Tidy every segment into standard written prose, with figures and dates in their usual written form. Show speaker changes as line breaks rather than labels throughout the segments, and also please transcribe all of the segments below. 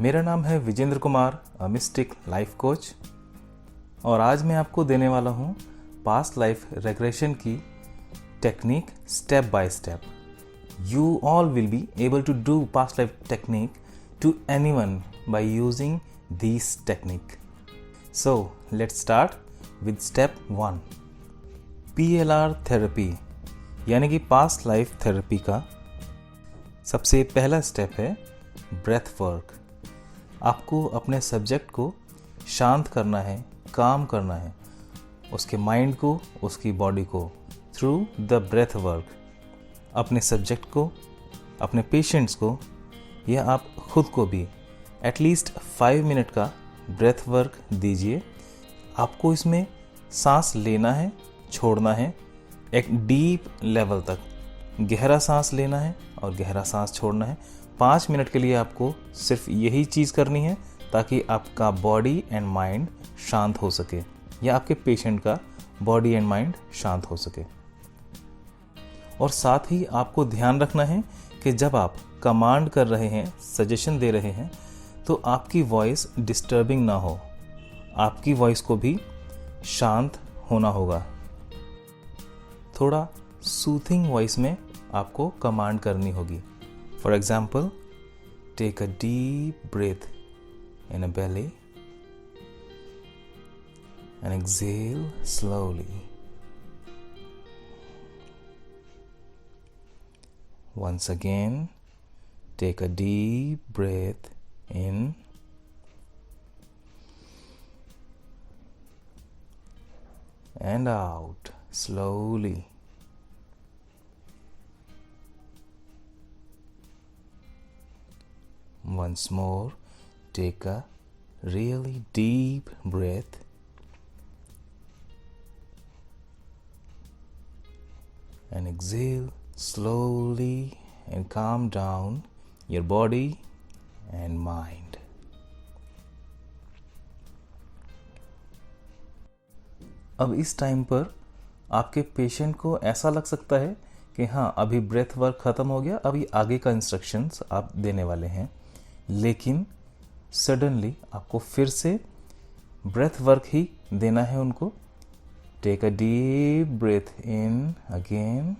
मेरा नाम है Vijendra Kumar, mystic life coach, और आज मैं आपको देने वाला हूँ पास्ट लाइफ रेग्रेशन की technique step by step. You all will be able to do past life technique to anyone by using these technique. So let's start with step 1. PLR therapy यानी कि पास्ट लाइफ थेरेपी का सबसे पहला step है breath work. आपको अपने subject को शांत करना है, काम करना है, उसके माइंड को, उसकी बॉडी को थ्रू द ब्रेथ वर्क. अपने सब्जेक्ट को, अपने पेशेंट्स को या आप खुद को भी एटलीस्ट 5 मिनट का ब्रेथ वर्क दीजिए. आपको इसमें सांस लेना है, छोड़ना है, एक डीप लेवल तक गहरा सांस लेना है और गहरा सांस छोड़ना है. 5 मिनट के लिए आपको सिर्फ यही चीज़ करनी है ताकि आपका बॉडी एंड माइंड शांत हो सके या आपके पेशेंट का बॉडी एंड माइंड शांत हो सके. और साथ ही आपको ध्यान रखना है कि जब आप कमांड कर रहे हैं, सजेशन दे रहे हैं, तो आपकी वॉइस डिस्टर्बिंग ना हो. आपकी वॉइस को भी शांत होना होगा. थोड़ा सूथिंग वॉइस में आपको कमांड करनी होगी. For example, take a deep breath in a belly and exhale slowly. Once again, take a deep breath in and out slowly. Once more, take a really deep breath and exhale slowly and calm down your body and mind. अब इस time पर आपके patient को ऐसा लग सकता है कि हाँ, अभी ब्रेथ वर्क ख़त्म हो गया, अभी आगे का इंस्ट्रक्शंस आप देने वाले हैं. लेकिन सडनली आपको फिर से ब्रेथ वर्क ही देना है उनको. Take a deep breath in again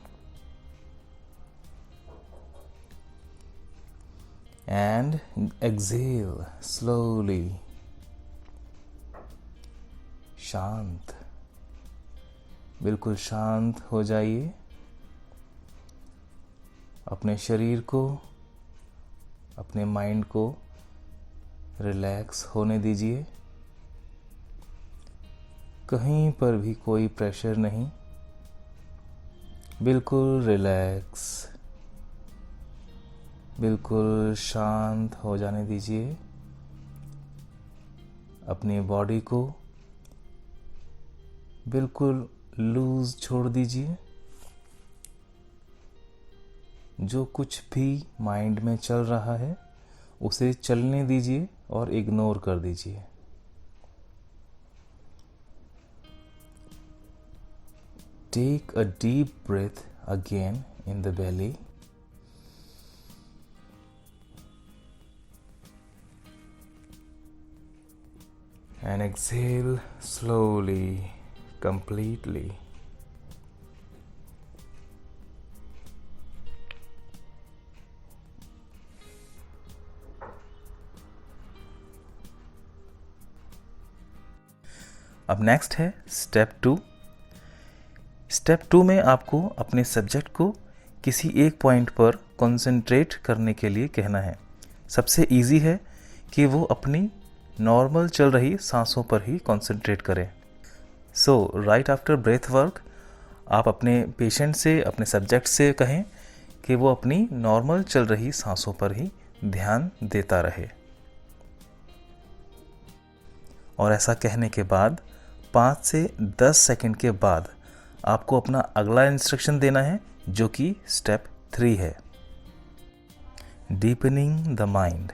and exhale slowly. शांत, बिल्कुल शांत हो जाइए. अपने शरीर को, अपने माइंड को रिलैक्स होने दीजिए. कहीं पर भी कोई प्रेशर नहीं, बिल्कुल रिलैक्स, बिल्कुल शांत हो जाने दीजिए. अपनी बॉडी को बिल्कुल लूज छोड़ दीजिए. जो कुछ भी माइंड में चल रहा है उसे चलने दीजिए और इग्नोर कर दीजिए. Take a deep breath again in the belly. And exhale slowly, completely. अब नेक्स्ट है स्टेप 2. स्टेप 2 में आपको अपने सब्जेक्ट को किसी एक पॉइंट पर कंसंट्रेट करने के लिए कहना है. सबसे इजी है कि वो अपनी नॉर्मल चल रही सांसों पर ही कंसंट्रेट करें. सो राइट आफ्टर ब्रेथ वर्क आप अपने पेशेंट से, अपने सब्जेक्ट से कहें कि वो अपनी नॉर्मल चल रही सांसों पर ही ध्यान देता रहे. और ऐसा कहने के बाद 5 से 10 सेकंड के बाद आपको अपना अगला इंस्ट्रक्शन देना है, जो कि स्टेप 3 है, डीपनिंग द माइंड.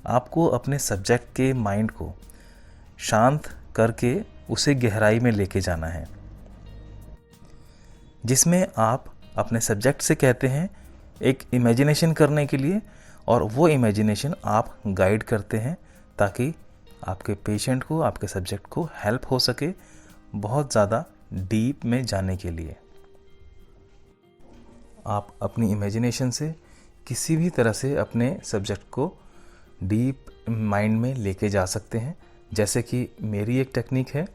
आपको अपने सब्जेक्ट के माइंड को शांत करके उसे गहराई में लेके जाना है, जिसमें आप अपने सब्जेक्ट से कहते हैं एक इमेजिनेशन करने के लिए और वो इमेजिनेशन आप गाइड करते हैं ताकि आपके पेशेंट को, आपके सब्जेक्ट को हेल्प हो सके बहुत ज़्यादा डीप में जाने के लिए। आप अपनी इमेजिनेशन से किसी भी तरह से अपने सब्जेक्ट को डीप माइंड में लेके जा सकते हैं। जैसे कि मेरी एक टेक्निक है,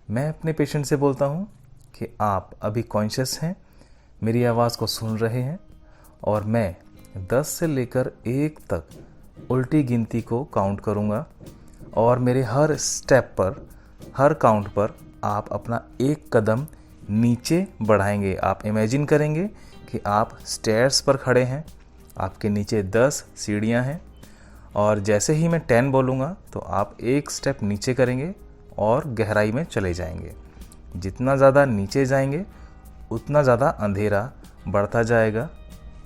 मैं अपने पेशेंट से बोलता हूँ कि आप अभी कॉन्शियस हैं, मेरी आवाज़ को सुन रहे हैं और मैं 10 से लेकर 1 तक उल्टी गिनती को काउंट करूँगा और मेरे हर स्टेप पर, हर काउंट पर आप अपना 1 कदम नीचे बढ़ाएंगे। आप इमेजिन करेंगे कि आप स्टेयर्स पर खड़े हैं, आपके नीचे 10 सीढ़ियाँ हैं और जैसे ही मैं 10 बोलूँगा तो आप 1 स्टेप नीचे करेंगे और गहराई में चले जाएंगे। जितना ज़्यादा नीचे जाएंगे उतना ज़्यादा अंधेरा बढ़ता जाएगा,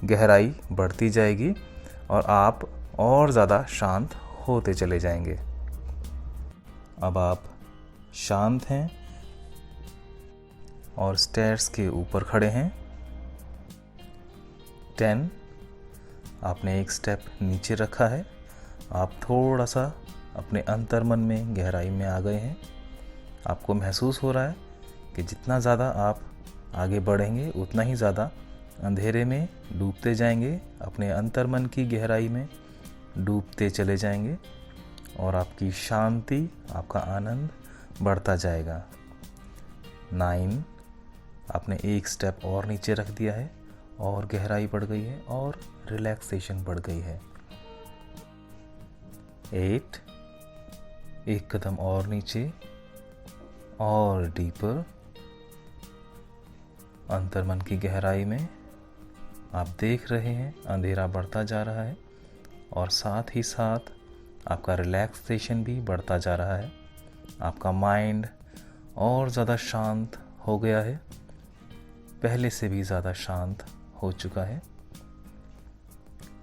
गहराई बढ़ती जाएगी और आप और ज़्यादा शांत होते चले जाएंगे। अब आप शांत हैं और स्टेयर्स के ऊपर खड़े हैं। 10, आपने 1 स्टेप नीचे रखा है, आप थोड़ा सा अपने अंतर्मन में गहराई में आ गए हैं। आपको महसूस हो रहा है कि जितना ज़्यादा आप आगे बढ़ेंगे उतना ही ज़्यादा अंधेरे में डूबते जाएंगे, अपने अंतर्मन की गहराई में डूबते चले जाएंगे और आपकी शांति, आपका आनंद बढ़ता जाएगा। 9, आपने 1 स्टेप और नीचे रख दिया है और गहराई बढ़ गई है और रिलैक्सेशन बढ़ गई है। 8, 1 कदम और नीचे और डीपर, अंतर्मन की गहराई में आप देख रहे हैं अंधेरा बढ़ता जा रहा है और साथ ही साथ आपका रिलैक्सेशन भी बढ़ता जा रहा है। आपका माइंड और ज़्यादा शांत हो गया है, पहले से भी ज़्यादा शांत हो चुका है।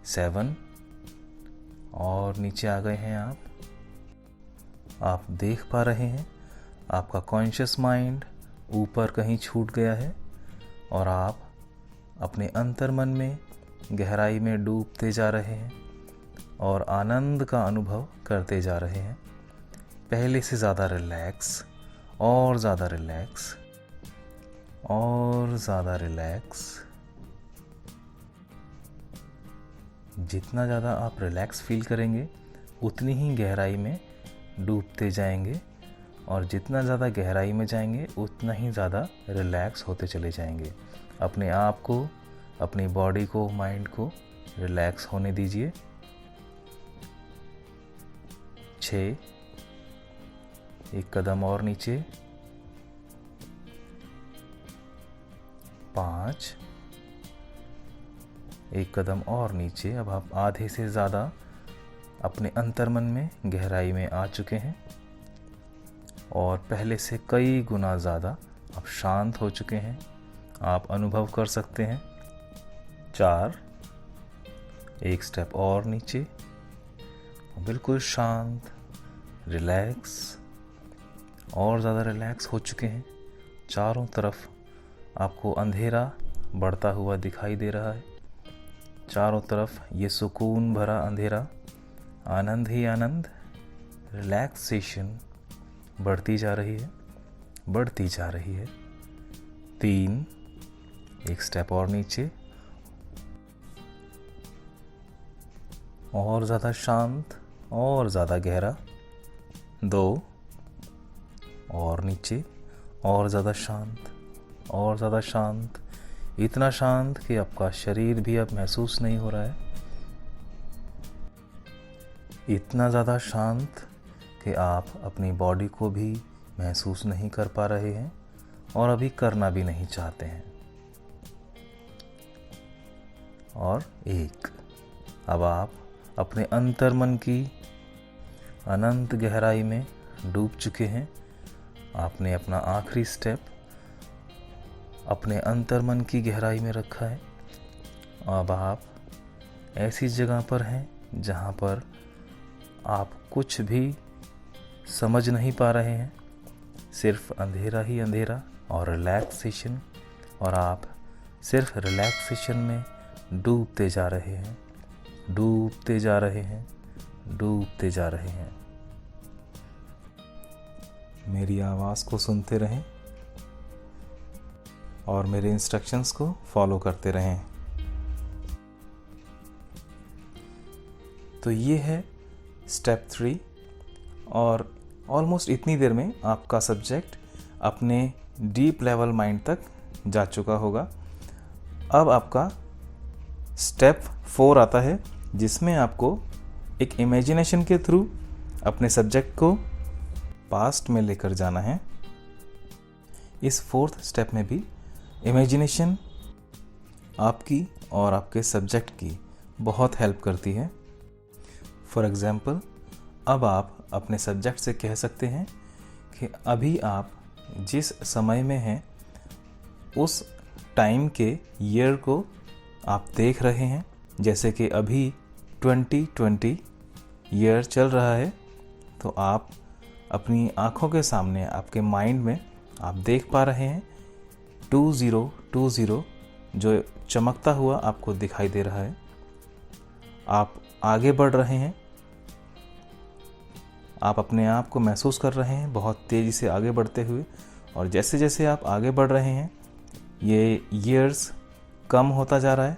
7, और नीचे आ गए हैं आप देख पा रहे हैं आपका कॉन्शियस माइंड ऊपर कहीं छूट गया है और आप अपने अंतर्मन में गहराई में डूबते जा रहे हैं और आनंद का अनुभव करते जा रहे हैं। पहले से ज़्यादा रिलैक्स और ज़्यादा रिलैक्स और ज़्यादा रिलैक्स। जितना ज़्यादा आप रिलैक्स फील करेंगे उतनी ही गहराई में डूबते जाएंगे और जितना ज़्यादा गहराई में जाएंगे उतना ही ज़्यादा रिलैक्स होते चले जाएंगे। अपने आप को, अपनी बॉडी को, माइंड को रिलैक्स होने दीजिए। 6, 1 कदम और नीचे। 5, 1 कदम और नीचे। अब आप आधे से ज़्यादा अपने अंतर्मन में गहराई में आ चुके हैं और पहले से कई गुना ज़्यादा आप शांत हो चुके हैं, आप अनुभव कर सकते हैं। 4, 1 स्टेप और नीचे, बिल्कुल शांत, रिलैक्स और ज़्यादा रिलैक्स हो चुके हैं। चारों तरफ आपको अंधेरा बढ़ता हुआ दिखाई दे रहा है। चारों तरफ ये सुकून भरा अंधेरा, आनंद ही आनंद, रिलैक्सेशन बढ़ती जा रही है, बढ़ती जा रही है। 3, 1 स्टेप और नीचे और ज़्यादा शांत और ज़्यादा गहरा। 2 और नीचे और ज़्यादा शांत और ज़्यादा शांत, इतना शांत कि आपका शरीर भी अब महसूस नहीं हो रहा है। इतना ज़्यादा शांत कि आप अपनी बॉडी को भी महसूस नहीं कर पा रहे हैं और अभी करना भी नहीं चाहते हैं। और 1, अब आप अपने अंतर्मन की अनंत गहराई में डूब चुके हैं। आपने अपना आखिरी स्टेप अपने अंतर्मन की गहराई में रखा है। अब आप ऐसी जगह पर हैं जहाँ पर आप कुछ भी समझ नहीं पा रहे हैं, सिर्फ अंधेरा ही अंधेरा और रिलैक्सेशन, और आप सिर्फ रिलैक्सेशन में डूबते जा रहे हैं। डूबते जा रहे हैं, डूबते जा रहे हैं। मेरी आवाज़ को सुनते रहें और मेरे इंस्ट्रक्शंस को फॉलो करते रहें। तो ये है स्टेप 3 और ऑलमोस्ट इतनी देर में आपका सब्जेक्ट अपने डीप लेवल माइंड तक जा चुका होगा। अब आपका स्टेप 4 आता है, जिसमें आपको एक इमेजिनेशन के थ्रू अपने सब्जेक्ट को पास्ट में लेकर जाना है। इस 4th स्टेप में भी इमेजिनेशन आपकी और आपके सब्जेक्ट की बहुत हेल्प करती है। फॉर एग्ज़ाम्पल, अब आप अपने सब्जेक्ट से कह सकते हैं कि अभी आप जिस समय में हैं उस टाइम के ईयर को आप देख रहे हैं। जैसे कि अभी 2020 ईयर चल रहा है, तो आप अपनी आँखों के सामने, आपके माइंड में आप देख पा रहे हैं 2020 जो चमकता हुआ आपको दिखाई दे रहा है। आप आगे बढ़ रहे हैं, आप अपने आप को महसूस कर रहे हैं बहुत तेज़ी से आगे बढ़ते हुए, और जैसे जैसे आप आगे बढ़ रहे हैं ये ईयर्स कम होता जा रहा है।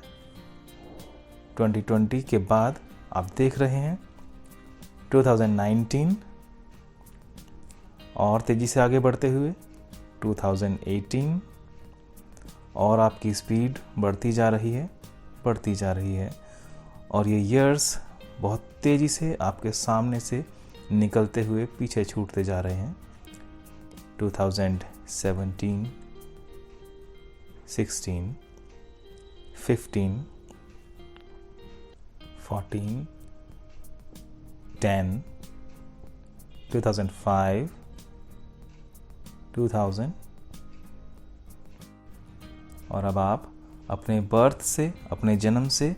2020 के बाद आप देख रहे हैं 2019 और तेज़ी से आगे बढ़ते हुए 2018, और आपकी स्पीड बढ़ती जा रही है, बढ़ती जा रही है, और ये ईयर्स बहुत तेज़ी से आपके सामने से निकलते हुए पीछे छूटते जा रहे हैं। 2017, 16, 15, 14, 10, 2005, 2000, और अब आप अपने बर्थ से, अपने जन्म से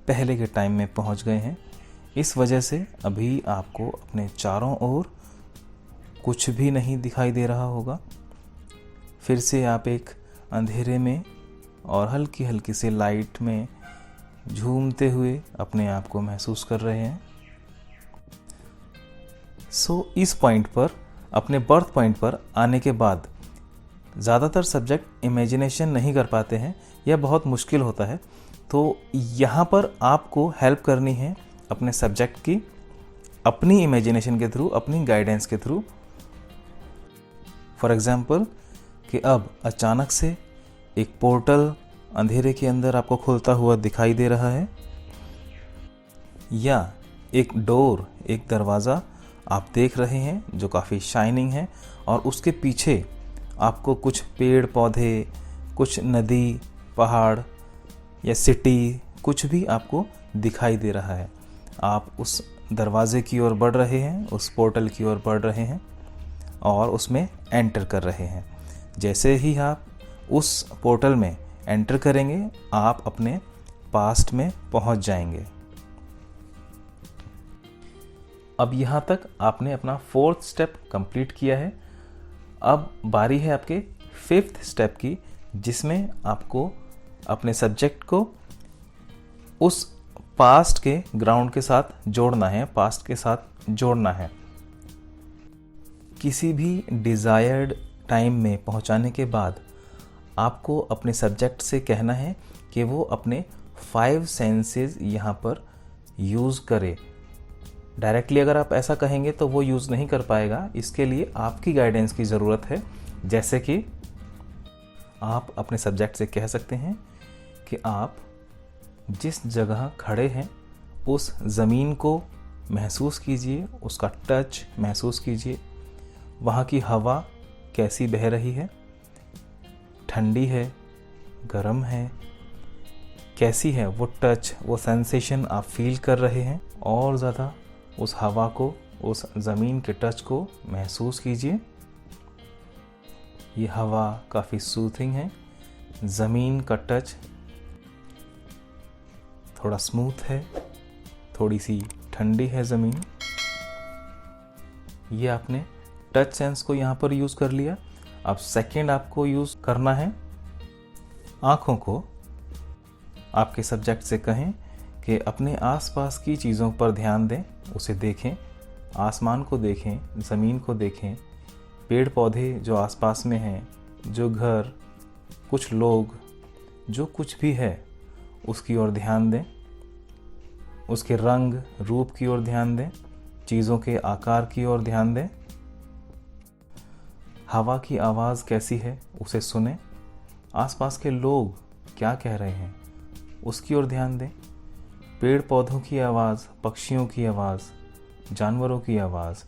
पहले के टाइम में पहुंच गए हैं। इस वजह से अभी आपको अपने चारों ओर कुछ भी नहीं दिखाई दे रहा होगा। फिर से आप एक अंधेरे में और हल्की हल्की से लाइट में झूमते हुए अपने आप को महसूस कर रहे हैं। इस पॉइंट पर, अपने बर्थ पॉइंट पर आने के बाद ज़्यादातर सब्जेक्ट इमेजिनेशन नहीं कर पाते हैं या बहुत मुश्किल होता है। तो यहाँ पर आपको हेल्प करनी है अपने सब्जेक्ट की, अपनी इमेजिनेशन के थ्रू, अपनी गाइडेंस के थ्रू। फॉर एग्ज़ाम्पल कि अब अचानक से एक पोर्टल अंधेरे के अंदर आपको खुलता हुआ दिखाई दे रहा है, या एक डोर, एक दरवाज़ा आप देख रहे हैं जो काफ़ी शाइनिंग है, और उसके पीछे आपको कुछ पेड़ पौधे, कुछ नदी, पहाड़ या सिटी, कुछ भी आपको दिखाई दे रहा है। आप उस दरवाज़े की ओर बढ़ रहे हैं, उस पोर्टल की ओर बढ़ रहे हैं और उसमें एंटर कर रहे हैं। जैसे ही आप उस पोर्टल में एंटर करेंगे, आप अपने पास्ट में पहुंच जाएंगे। अब यहाँ तक आपने अपना 4th स्टेप कंप्लीट किया है। अब बारी है आपके 5th स्टेप की, जिसमें आपको अपने सब्जेक्ट को उस पास्ट के ग्राउंड के साथ जोड़ना है, पास्ट के साथ जोड़ना है। किसी भी डिज़ायर्ड टाइम में पहुंचाने के बाद आपको अपने सब्जेक्ट से कहना है कि वो अपने 5 सेंसेस यहाँ पर यूज़ करे। डायरेक्टली अगर आप ऐसा कहेंगे तो वो यूज़ नहीं कर पाएगा। इसके लिए आपकी गाइडेंस की ज़रूरत है। जैसे कि आप अपने सब्जेक्ट से कह सकते हैं कि आप जिस जगह खड़े हैं उस ज़मीन को महसूस कीजिए, उसका टच महसूस कीजिए। वहाँ की हवा कैसी बह रही है, ठंडी है, गर्म है, कैसी है वो टच, वो सेंसेशन आप फील कर रहे हैं। और ज़्यादा उस हवा को, उस ज़मीन के टच को महसूस कीजिए। ये हवा काफ़ी सूथिंग है, ज़मीन का टच थोड़ा स्मूथ है, थोड़ी सी ठंडी है ज़मीन। ये आपने टच सेंस को यहाँ पर यूज़ कर लिया। अब सेकंड आपको यूज़ करना है आँखों को। आपके सब्जेक्ट से कहें कि अपने आसपास की चीज़ों पर ध्यान दें, उसे देखें, आसमान को देखें, ज़मीन को देखें, पेड़ पौधे जो आसपास में हैं, जो घर, कुछ लोग, जो कुछ भी है उसकी ओर ध्यान दें, उसके रंग रूप की ओर ध्यान दें, चीज़ों के आकार की ओर ध्यान दें। हवा की आवाज़ कैसी है उसे सुनें, आसपास के लोग क्या कह रहे हैं उसकी ओर ध्यान दें। पेड़ पौधों की आवाज़, पक्षियों की आवाज़, जानवरों की आवाज़,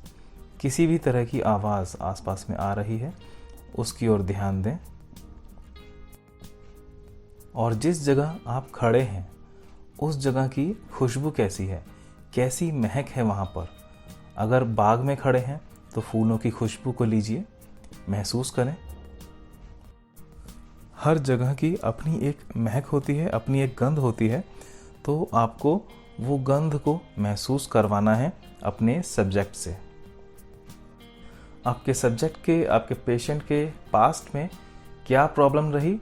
किसी भी तरह की आवाज़ आसपास में आ रही है उसकी ओर ध्यान दें। और जिस जगह आप खड़े हैं उस जगह की खुशबू कैसी है, कैसी महक है वहाँ पर। अगर बाग में खड़े हैं तो फूलों की खुशबू को लीजिए, महसूस करें। हर जगह की अपनी एक महक होती है, अपनी एक गंध होती है, तो आपको वो गंध को महसूस करवाना है अपने सब्जेक्ट से। आपके सब्जेक्ट के, आपके पेशेंट के पास्ट में क्या प्रॉब्लम रही,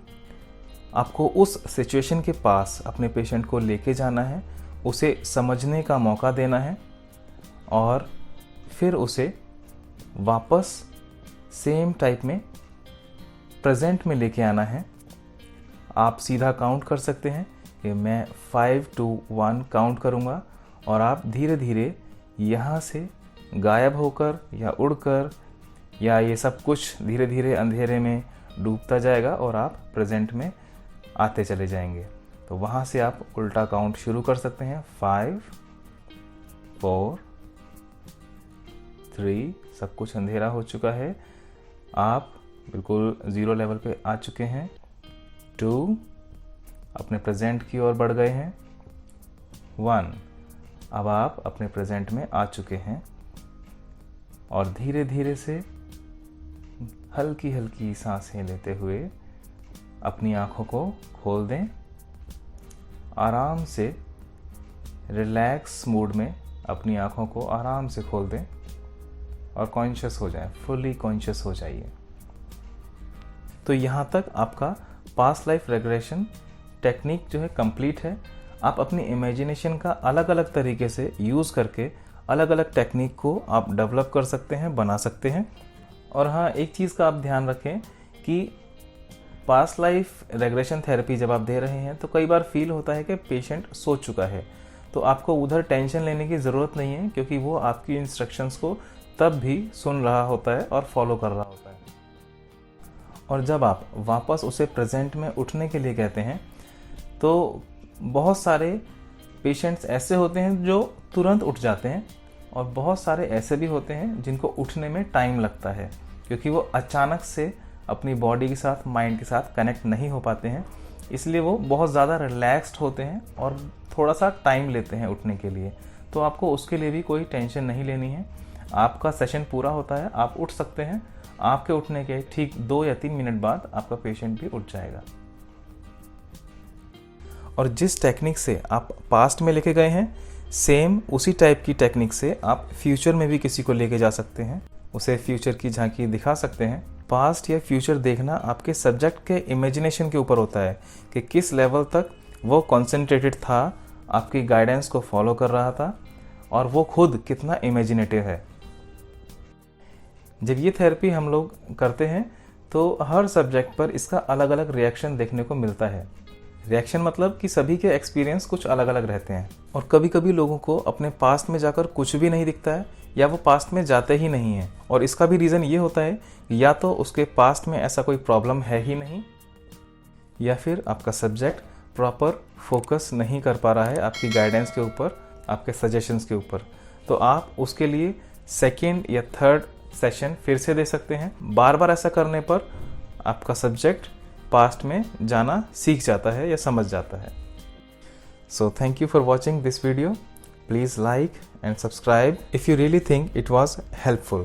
आपको उस सिचुएशन के पास अपने पेशेंट को लेके जाना है, उसे समझने का मौका देना है और फिर उसे वापस सेम टाइप में प्रेजेंट में लेके आना है। आप सीधा काउंट कर सकते हैं कि मैं 5 to 1 काउंट करूँगा और आप धीरे धीरे यहाँ से गायब होकर या उड़कर या ये सब कुछ धीरे धीरे अंधेरे में डूबता जाएगा और आप प्रेजेंट में आते चले जाएंगे। तो वहाँ से आप उल्टा काउंट शुरू कर सकते हैं। 5 4 3, सब कुछ अंधेरा हो चुका है, आप बिल्कुल ज़ीरो लेवल पे आ चुके हैं। 2, अपने प्रेजेंट की ओर बढ़ गए हैं। 1, अब आप अपने प्रेजेंट में आ चुके हैं और धीरे धीरे से हल्की हल्की सांसें लेते हुए अपनी आँखों को खोल दें। आराम से रिलैक्स मूड में अपनी आँखों को आराम से खोल दें और कॉन्शियस हो जाएं, फुली कॉन्शियस हो जाइए। तो यहाँ तक आपका पास्ट लाइफ रेग्रेशन टेक्निक जो है कंप्लीट है। आप अपनी इमेजिनेशन का अलग अलग तरीके से यूज़ करके अलग अलग टेक्निक को आप डेवलप कर सकते हैं, बना सकते हैं। और हाँ, एक चीज़ का आप ध्यान रखें कि पास्ट लाइफ रेग्रेशन थेरेपी जब आप दे रहे हैं तो कई बार फील होता है कि पेशेंट सो चुका है, तो आपको उधर टेंशन लेने की ज़रूरत नहीं है, क्योंकि वो आपकी इंस्ट्रक्शंस को तब भी सुन रहा होता है और फॉलो कर रहा होता है। और जब आप वापस उसे प्रेजेंट में उठने के लिए कहते हैं तो बहुत सारे पेशेंट्स ऐसे होते हैं जो तुरंत उठ जाते हैं और बहुत सारे ऐसे भी होते हैं जिनको उठने में टाइम लगता है, क्योंकि वो अचानक से अपनी बॉडी के साथ, माइंड के साथ कनेक्ट नहीं हो पाते हैं, इसलिए वो बहुत ज़्यादा रिलैक्स्ड होते हैं और थोड़ा सा टाइम लेते हैं उठने के लिए। तो आपको उसके लिए भी कोई टेंशन नहीं लेनी है। आपका सेशन पूरा होता है, आप उठ सकते हैं। आपके उठने के ठीक 2 या 3 मिनट बाद आपका पेशेंट भी उठ जाएगा। और जिस टेक्निक से आप पास्ट में लेके गए हैं, सेम उसी टाइप की टेक्निक से आप फ्यूचर में भी किसी को लेके जा सकते हैं, उसे फ्यूचर की झांकी दिखा सकते हैं। पास्ट या फ्यूचर देखना आपके सब्जेक्ट के इमेजिनेशन के ऊपर होता है कि किस लेवल तक वो कॉन्सेंट्रेटेड था, आपकी गाइडेंस को फॉलो कर रहा था और वो खुद कितना इमेजिनेटिव है। जब ये थेरेपी हम लोग करते हैं तो हर सब्जेक्ट पर इसका अलग अलग रिएक्शन देखने को मिलता है। रिएक्शन मतलब कि सभी के एक्सपीरियंस कुछ अलग अलग रहते हैं और कभी कभी लोगों को अपने पास्ट में जाकर कुछ भी नहीं दिखता है या वो पास्ट में जाते ही नहीं हैं। और इसका भी रीज़न ये होता है या तो उसके पास्ट में ऐसा कोई प्रॉब्लम है ही नहीं, या फिर आपका सब्जेक्ट प्रॉपर फोकस नहीं कर पा रहा है आपकी गाइडेंस के ऊपर, आपके सजेशंस के ऊपर। तो आप उसके लिए 2nd या 3rd सेशन फिर से दे सकते हैं। बार बार ऐसा करने पर आपका सब्जेक्ट पास्ट में जाना सीख जाता है या समझ जाता है। So thank you for watching this video. Please like and subscribe if you really think it was helpful.